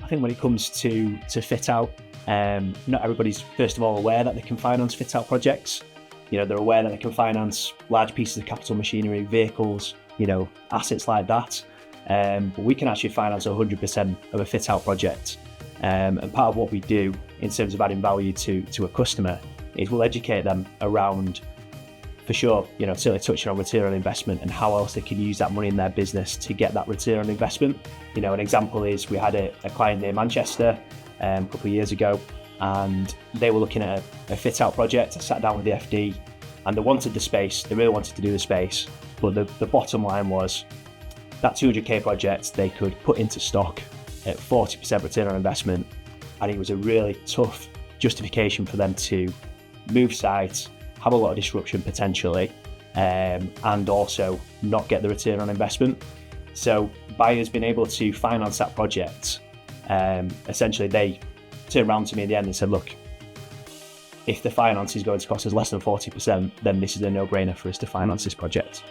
I think when it comes to Fitout, not everybody's first of all aware that they can finance Fitout projects. You know, they're aware that they can finance large pieces of capital machinery, vehicles, you know, assets like that. But we can actually finance 100% of a Fitout project. And part of what we do in terms of adding value to a customer is we'll educate them around, for sure, you know, certainly touching on return on investment and how else they can use that money in their business to get that return on investment. You know, an example is we had a client near Manchester a couple of years ago, and they were looking at a Fitout project. I sat down with the FD and they wanted the space, they really wanted to do the space, but the bottom line was that 200k project they could put into stock at 40% return on investment, and it was a really tough justification for them to move sites, have a lot of disruption potentially, and also not get the return on investment. So buyers being able to finance that project, essentially they turned around to me at the end and said, look, if the finance is going to cost us less than 40%, then this is a no-brainer for us to finance this project.